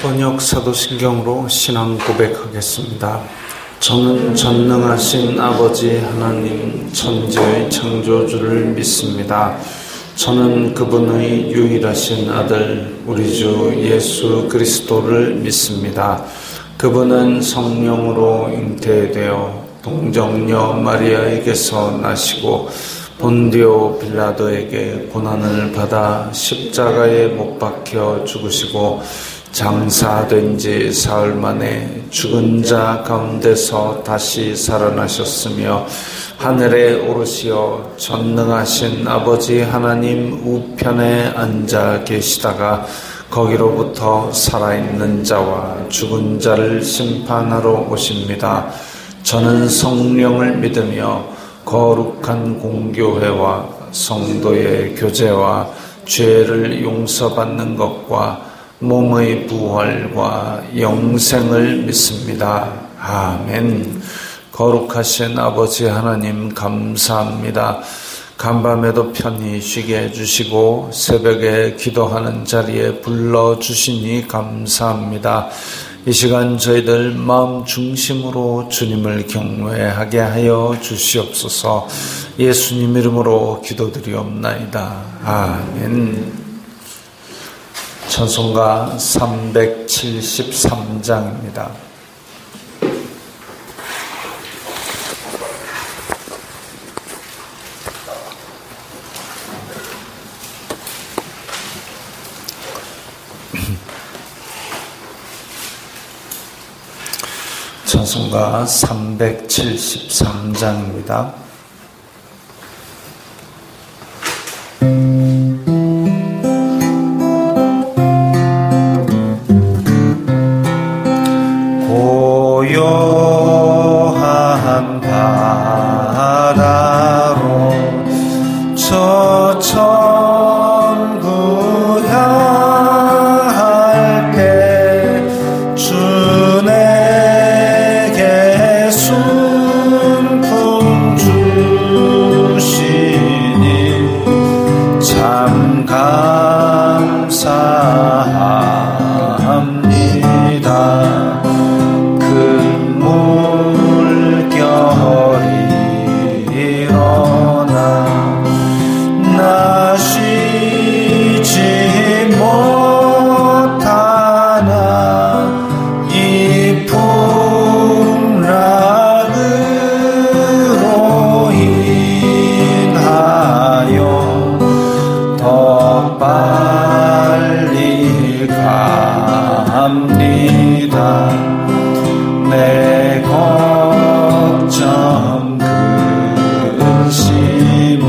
번역 사도신경으로 신앙 고백하겠습니다. 저는 전능하신 아버지 하나님 천지의 창조주를 믿습니다. 저는 그분의 유일하신 아들 우리 주 예수 그리스도를 믿습니다. 그분은 성령으로 잉태되어 동정녀 마리아에게서 나시고 본디오 빌라도에게 고난을 받아 십자가에 못 박혀 죽으시고 장사된 지 사흘 만에 죽은 자 가운데서 다시 살아나셨으며 하늘에 오르시어 전능하신 아버지 하나님 우편에 앉아 계시다가 거기로부터 살아있는 자와 죽은 자를 심판하러 오십니다. 저는 성령을 믿으며 거룩한 공교회와 성도의 교제와 죄를 용서받는 것과 몸의 부활과 영생을 믿습니다. 아멘. 거룩하신 아버지 하나님 감사합니다. 간밤에도 편히 쉬게 해주시고 새벽에 기도하는 자리에 불러주시니 감사합니다. 이 시간 저희들 마음 중심으로 주님을 경외하게 하여 주시옵소서. 예수님 이름으로 기도드리옵나이다. 아멘. 찬송가 373장입니다. 찬송가 373장입니다. 고요한 바다로 저 천국 향할 때 주에게 순풍 주시니 참 감사합니다. 내 걱정 근심을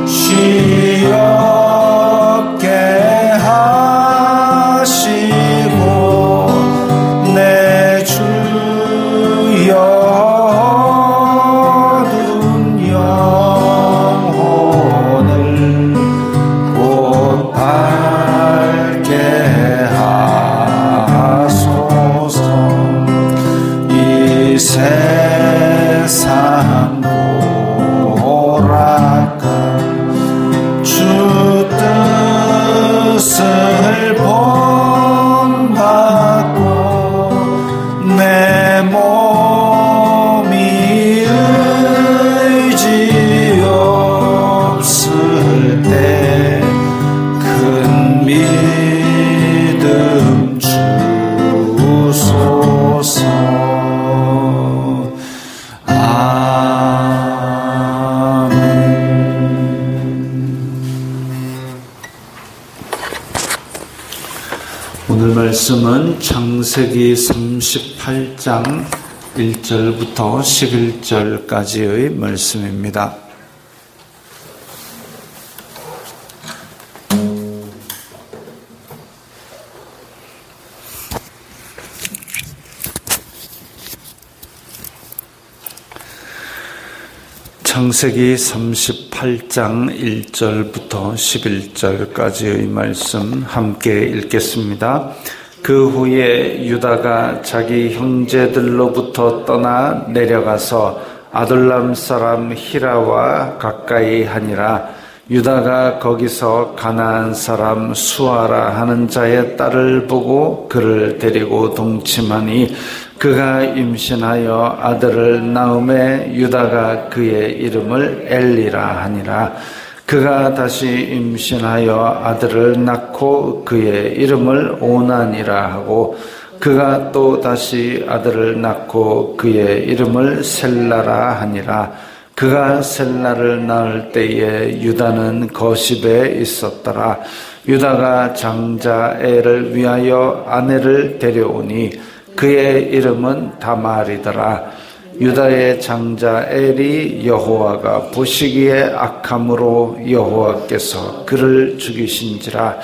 쉬게 하시고 내 주여 어두운 영혼을 곧 밝게 세상 오락한 주 뜻을 본받고 내 몸이 의지 없을 때 큰 믿음 주소서. 오늘 말씀은 창세기 38장 1절부터 11절까지의 말씀입니다. 창세기 38장 1절부터 11절까지의 말씀 함께 읽겠습니다. 그 후에 유다가 자기 형제들로부터 떠나 내려가서 아둘람 사람 히라와 가까이 하니라. 유다가 거기서 가나안 사람 수아라 하는 자의 딸을 보고 그를 데리고 동침하니 그가 임신하여 아들을 낳음에 유다가 그의 이름을 엘리라 하니라. 그가 다시 임신하여 아들을 낳고 그의 이름을 오난이라 하고 그가 또 다시 아들을 낳고 그의 이름을 셀라라 하니라. 그가 셀라를 낳을 때에 유다는 거십에 있었더라. 유다가 장자 엘을 위하여 아내를 데려오니 그의 이름은 다말이더라. 유다의 장자 엘이 여호와가 보시기에 악함으로 여호와께서 그를 죽이신지라.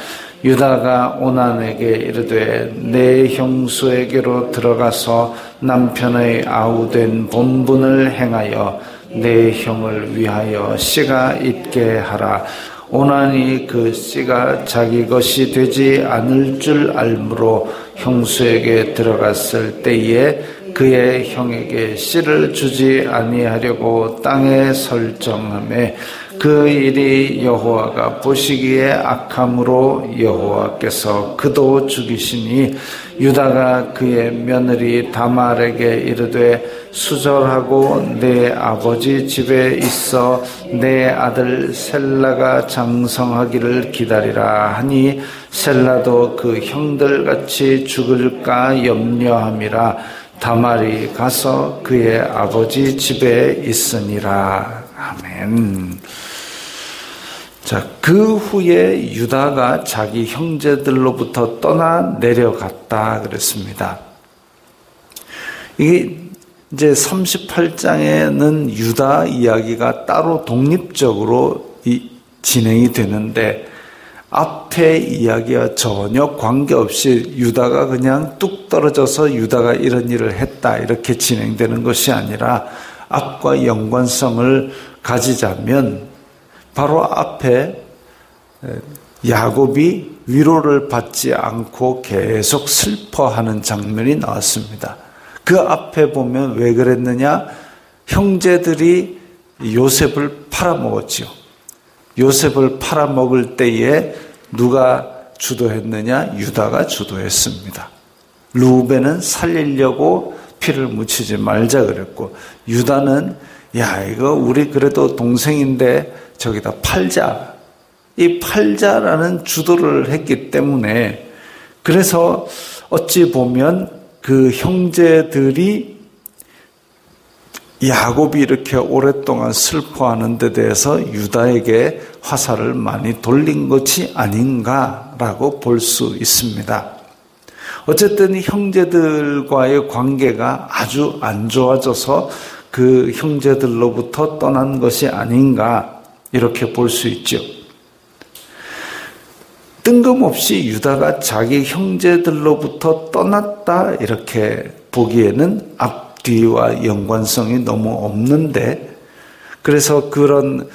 유다가 오난에게 이르되 내 형수에게로 들어가서 남편의 아우된 본분을 행하여 내 형을 위하여 씨가 있게 하라. 오난이 그 씨가 자기 것이 되지 않을 줄 알므로 형수에게 들어갔을 때에 그의 형에게 씨를 주지 아니하려고 땅에 설정하매 그 일이 여호와가 보시기에 악함으로 여호와께서 그도 죽이시니 유다가 그의 며느리 다말에게 이르되 수절하고 내 아버지 집에 있어 내 아들 셀라가 장성하기를 기다리라 하니 셀라도 그 형들같이 죽을까 염려함이라. 다말이 가서 그의 아버지 집에 있으니라. 아멘. 자, 그 후에 유다가 자기 형제들로부터 떠나 내려갔다 그랬습니다. 이게 이제 38장에는 유다 이야기가 따로 독립적으로 진행이 되는데 앞에 이야기와 전혀 관계없이 유다가 그냥 뚝 떨어져서 유다가 이런 일을 했다 이렇게 진행되는 것이 아니라 앞과 연관성을 가지자면 바로 앞에 야곱이 위로를 받지 않고 계속 슬퍼하는 장면이 나왔습니다. 그 앞에 보면 왜 그랬느냐? 형제들이 요셉을 팔아먹었지요. 요셉을 팔아먹을 때에 누가 주도했느냐? 유다가 주도했습니다. 루벤은 살리려고 피를 묻히지 말자 그랬고 유다는 야 이거 우리 그래도 동생인데 저기다 팔자. 이 팔자라는 주도를 했기 때문에 그래서 어찌 보면 그 형제들이 야곱이 이렇게 오랫동안 슬퍼하는 데 대해서 유다에게 화살을 많이 돌린 것이 아닌가라고 볼 수 있습니다. 어쨌든 형제들과의 관계가 아주 안 좋아져서 그 형제들로부터 떠난 것이 아닌가 이렇게 볼 수 있죠. 뜬금없이 유다가 자기 형제들로부터 떠났다 이렇게 보기에는 앞뒤와 연관성이 너무 없는데 그래서 그런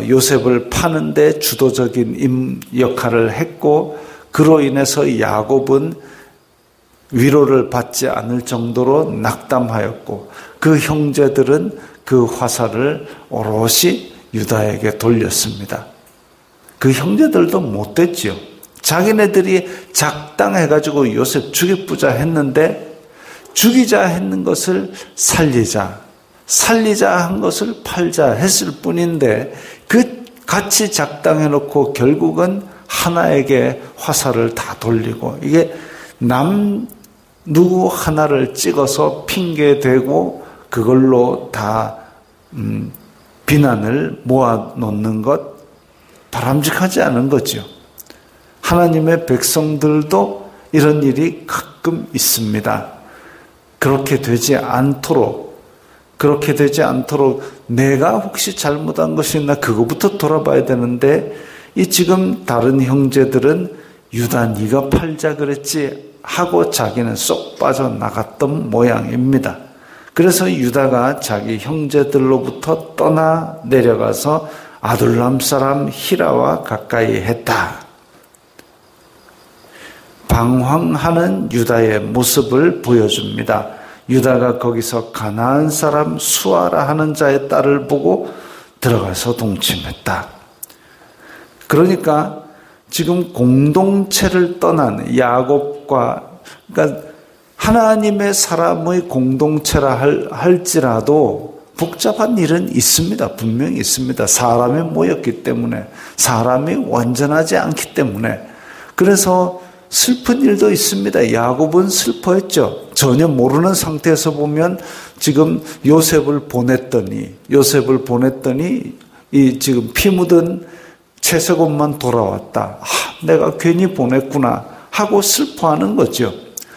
요셉을 파는데 주도적인 역할을 했고 그로 인해서 야곱은 위로를 받지 않을 정도로 낙담하였고 그 형제들은 그 화살을 오롯이 유다에게 돌렸습니다. 그 형제들도 못됐지요. 자기네들이 작당해가지고 요셉 죽이부자 했는데 죽이자 했는 것을 살리자 한 것을 팔자 했을 뿐인데 그 같이 작당해놓고 결국은 하나에게 화살을 다 돌리고 이게 누구 하나를 찍어서 핑계대고 그걸로 다 비난을 모아놓는 것 바람직하지 않은 거죠. 하나님의 백성들도 이런 일이 가끔 있습니다. 그렇게 되지 않도록 내가 혹시 잘못한 것이 있나 그거부터 돌아봐야 되는데 이 지금 다른 형제들은 유다 네가 팔자 그랬지 하고 자기는 쏙 빠져나갔던 모양입니다. 그래서 유다가 자기 형제들로부터 떠나 내려가서 아둘람 사람 히라와 가까이 했다. 방황하는 유다의 모습을 보여줍니다. 유다가 거기서 가나안 사람 수아라 하는 자의 딸을 보고 들어가서 동침했다. 그러니까 지금 공동체를 떠난 야곱과, 그러니까 하나님의 사람의 공동체라 할지라도 복잡한 일은 있습니다. 분명히 있습니다. 사람이 모였기 때문에, 사람이 완전하지 않기 때문에. 그래서 슬픈 일도 있습니다. 야곱은 슬퍼했죠. 전혀 모르는 상태에서 보면 지금 요셉을 보냈더니 이 지금 피 묻은 채색옷만 돌아왔다. 내가 괜히 보냈구나 하고 슬퍼하는 거죠.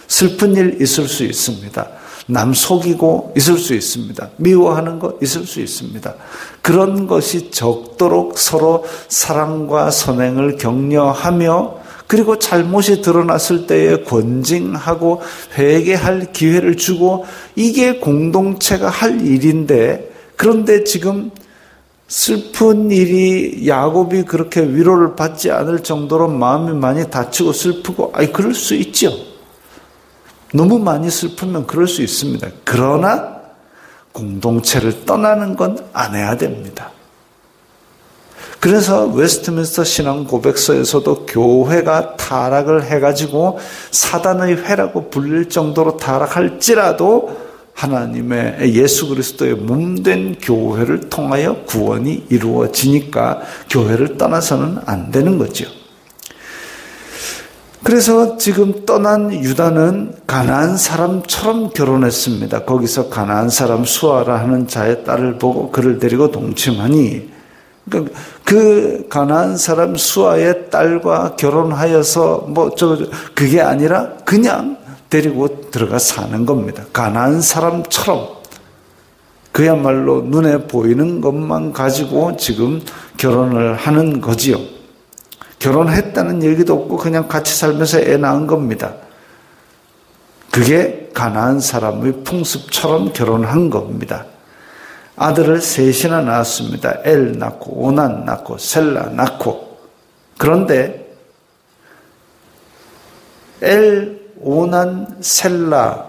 슬픈 일 있을 수 있습니다. 남 속이고 있을 수 있습니다. 미워하는 거 있을 수 있습니다. 그런 것이 적도록 서로 사랑과 선행을 격려하며, 그리고 잘못이 드러났을 때에 권징하고 회개할 기회를 주고, 이게 공동체가 할 일인데, 그런데 지금 슬픈 일이, 야곱이 그렇게 위로를 받지 않을 정도로 마음이 많이 다치고 슬프고, 그럴 수 있죠. 너무 많이 슬프면 그럴 수 있습니다. 그러나 공동체를 떠나는 건 안 해야 됩니다. 그래서 웨스트민스터 신앙 고백서에서도 교회가 타락을 해가지고 사단의 회라고 불릴 정도로 타락할지라도 하나님의 예수 그리스도의 몸된 교회를 통하여 구원이 이루어지니까 교회를 떠나서는 안 되는 거죠. 그래서 지금 떠난 유다는 가나안 사람처럼 결혼했습니다. 거기서 가나안 사람 수아라 하는 자의 딸을 보고 그를 데리고 동침하니, 그 가나안 사람 수아의 딸과 결혼하여서 그게 아니라 그냥 데리고 들어가 사는 겁니다. 가나안 사람처럼 그야말로 눈에 보이는 것만 가지고 지금 결혼을 하는 거지요. 결혼했다는 얘기도 없고 그냥 같이 살면서 애 낳은 겁니다. 그게 가나안 사람의 풍습처럼 결혼한 겁니다. 아들을 셋이나 낳았습니다. 엘 낳고 오난 낳고 셀라 낳고. 그런데 엘, 오난, 셀라,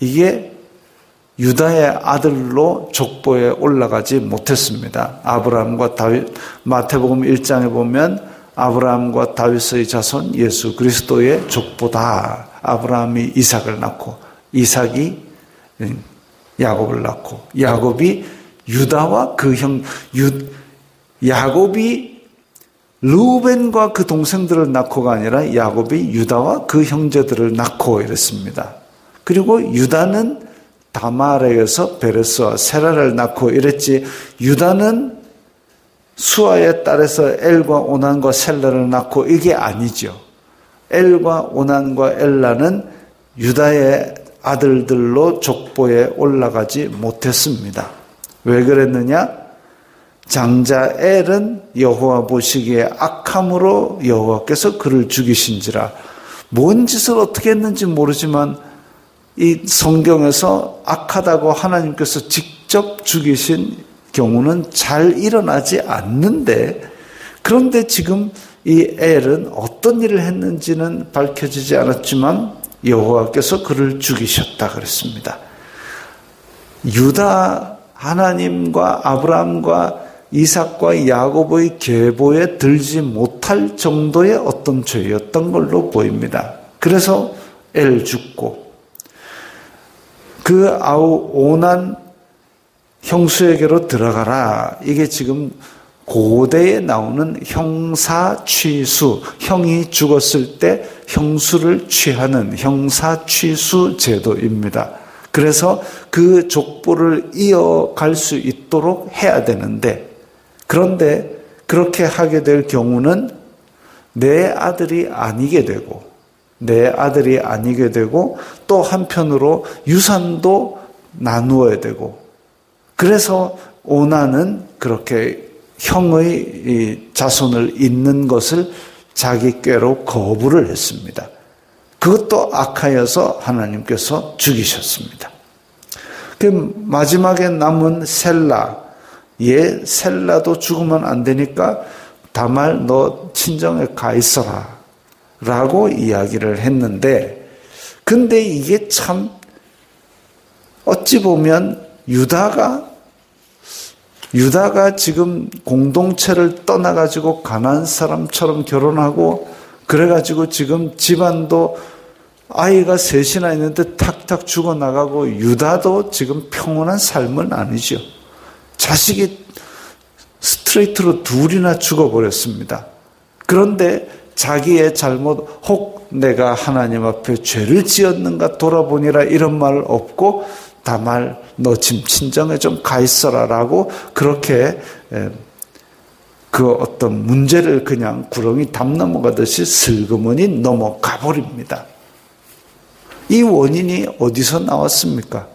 이게 유다의 아들로 족보에 올라가지 못했습니다. 아브라함과 다윗, 마태복음 1장에 보면 아브라함과 다윗의 자손 예수 그리스도의 족보다. 아브라함이 이삭을 낳고 이삭이 야곱을 낳고 야곱이 유다와 그 야곱이 르우벤과 그 동생들을 낳고가 아니라 야곱이 유다와 그 형제들을 낳고 이랬습니다. 그리고 유다는 다말에서 베레스와 세라를 낳고 이랬지, 유다는 수아의 딸에서 엘과 오난과 셀라를 낳고 이게 아니죠. 엘과 오난과 엘라는 유다의 아들들로 족보에 올라가지 못했습니다. 왜 그랬느냐? 장자 엘은 여호와 보시기에 악함으로 여호와께서 그를 죽이신지라. 뭔 짓을 어떻게 했는지 모르지만 이 성경에서 악하다고 하나님께서 직접 죽이신 경우는 잘 일어나지 않는데, 그런데 지금 이 엘은 어떤 일을 했는지는 밝혀지지 않았지만 여호와께서 그를 죽이셨다 그랬습니다. 유다 하나님과 아브라함과 이삭과 야곱의 계보에 들지 못할 정도의 어떤 죄였던 걸로 보입니다. 그래서 엘 죽고 그 아우 오난 형수에게로 들어가라. 이게 지금 고대에 나오는 형사취수, 형이 죽었을 때 형수를 취하는 형사취수 제도입니다. 그래서 그 족보를 이어갈 수 있도록 해야 되는데, 그런데 그렇게 하게 될 경우는 내 아들이 아니게 되고 또 한편으로 유산도 나누어야 되고, 그래서 오난은 그렇게 형의 자손을 잇는 것을 자기 꾀로 거부를 했습니다. 그것도 악하여서 하나님께서 죽이셨습니다. 그 마지막에 남은 셀라, 셀라도 죽으면 안 되니까 다말 너 친정에 가 있어라 라고 이야기를 했는데, 근데 이게 참 어찌 보면 유다가 유다가 지금 공동체를 떠나가지고 가나안 사람처럼 결혼하고 그래가지고 지금 집안도 아이가 셋이나 있는데 탁탁 죽어나가고 유다도 지금 평온한 삶은 아니죠. 자식이 스트레이트로 둘이나 죽어버렸습니다. 그런데 자기의 잘못, 혹 내가 하나님 앞에 죄를 지었는가 돌아보니라 이런 말 없고 다말 너 지금 친정에 좀 가 있어라라고 그렇게 그 어떤 문제를 그냥 구렁이 담 넘어가듯이 슬그머니 넘어가 버립니다. 이 원인이 어디서 나왔습니까?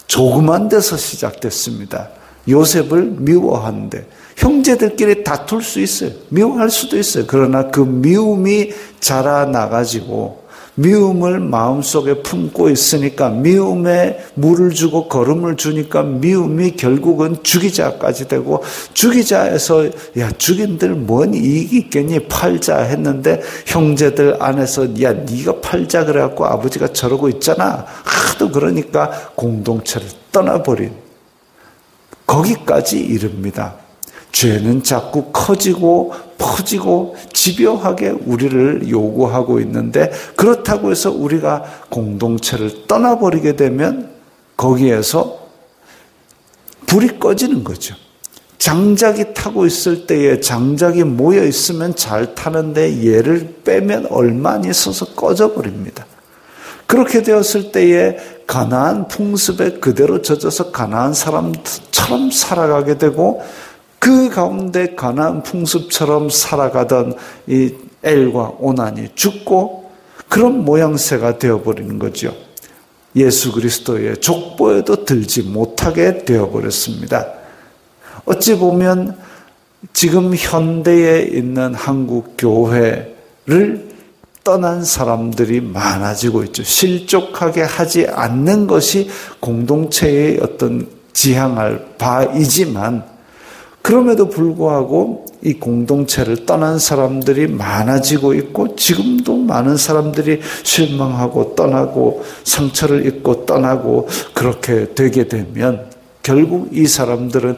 조그만 데서 시작됐습니다. 요셉을 미워하는데 형제들끼리 다툴 수 있어요. 미워할 수도 있어요. 그러나 그 미움이 자라나가지고 미움을 마음속에 품고 있으니까 미움에 물을 주고 거름을 주니까 미움이 결국은 죽이자까지 되고 죽이자에서 야 죽인들 뭔 이익이 있겠니 팔자 했는데 형제들 안에서 야 네가 팔자 그래갖고 아버지가 저러고 있잖아 하도 그러니까 공동체를 떠나버린 거기까지 이릅니다. 죄는 자꾸 커지고 퍼지고 집요하게 우리를 요구하고 있는데 그렇다고 해서 우리가 공동체를 떠나버리게 되면 거기에서 불이 꺼지는 거죠. 장작이 타고 있을 때에 장작이 모여 있으면 잘 타는데 얘를 빼면 얼마 안 있어서 꺼져버립니다. 그렇게 되었을 때에 가나안 풍습에 그대로 젖어서 가나안 사람처럼 살아가게 되고 그 가운데 가나안 풍습처럼 살아가던 이 엘과 오난이 죽고 그런 모양새가 되어버리는 거죠. 예수 그리스도의 족보에도 들지 못하게 되어버렸습니다. 어찌 보면 지금 현대에 있는 한국 교회를 떠난 사람들이 많아지고 있죠. 실족하게 하지 않는 것이 공동체의 어떤 지향할 바이지만 그럼에도 불구하고 이 공동체를 떠난 사람들이 많아지고 있고 지금도 많은 사람들이 실망하고 떠나고 상처를 입고 떠나고 그렇게 되게 되면 결국 이 사람들은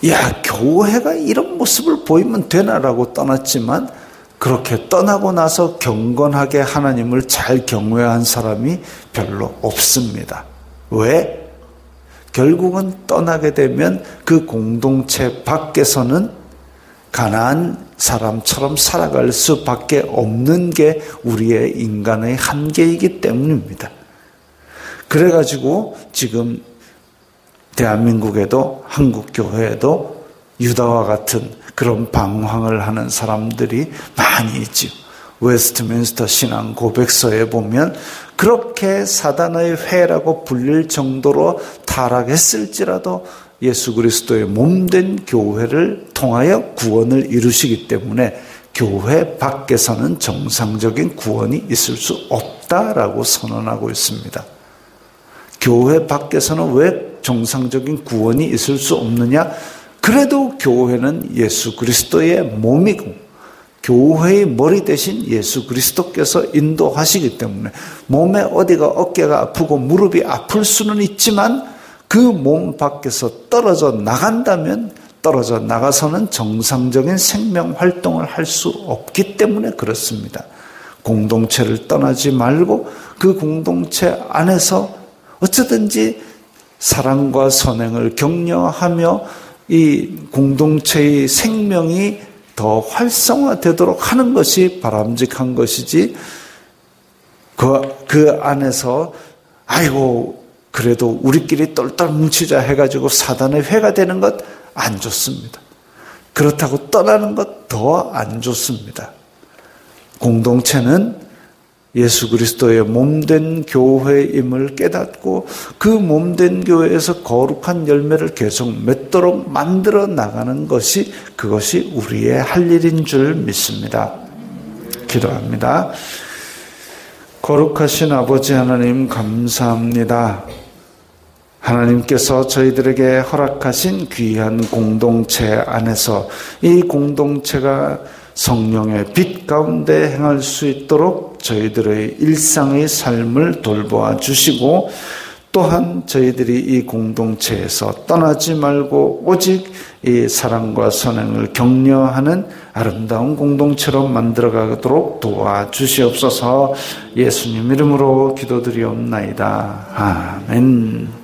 야 교회가 이런 모습을 보이면 되나라고 떠났지만 그렇게 떠나고 나서 경건하게 하나님을 잘 경외한 사람이 별로 없습니다. 왜? 결국은 떠나게 되면 그 공동체 밖에서는 가나안 사람처럼 살아갈 수밖에 없는 게 우리의 인간의 한계이기 때문입니다. 그래가지고 지금 대한민국에도 한국교회에도 유다와 같은 그런 방황을 하는 사람들이 많이 있죠. 웨스트민스터 신앙 고백서에 보면 그렇게 사단의 회라고 불릴 정도로 타락했을지라도 예수 그리스도의 몸된 교회를 통하여 구원을 이루시기 때문에 교회 밖에서는 정상적인 구원이 있을 수 없다라고 선언하고 있습니다. 교회 밖에서는 왜 정상적인 구원이 있을 수 없느냐? 그래도 교회는 예수 그리스도의 몸이고 교회의 머리 대신 예수 그리스도께서 인도하시기 때문에 몸에 어디가 어깨가 아프고 무릎이 아플 수는 있지만 그 몸 밖에서 떨어져 나간다면 떨어져 나가서는 정상적인 생명 활동을 할 수 없기 때문에 그렇습니다. 공동체를 떠나지 말고 그 공동체 안에서 어쩌든지 사랑과 선행을 격려하며 이 공동체의 생명이 더 활성화되도록 하는 것이 바람직한 것이지 그 안에서 아이고 그래도 우리끼리 똘똘 뭉치자 해가지고 사단의 회가 되는 것 안 좋습니다. 그렇다고 떠나는 것 더 안 좋습니다. 공동체는 예수 그리스도의 몸된 교회임을 깨닫고 그 몸된 교회에서 거룩한 열매를 계속 맺도록 만들어 나가는 것이 그것이 우리의 할 일인 줄 믿습니다. 기도합니다. 거룩하신 아버지 하나님 감사합니다. 하나님께서 저희들에게 허락하신 귀한 공동체 안에서 이 공동체가 성령의 빛 가운데 행할 수 있도록 저희들의 일상의 삶을 돌보아 주시고 또한 저희들이 이 공동체에서 떠나지 말고 오직 이 사랑과 선행을 격려하는 아름다운 공동체로 만들어가도록 도와주시옵소서. 예수님 이름으로 기도드리옵나이다. 아멘.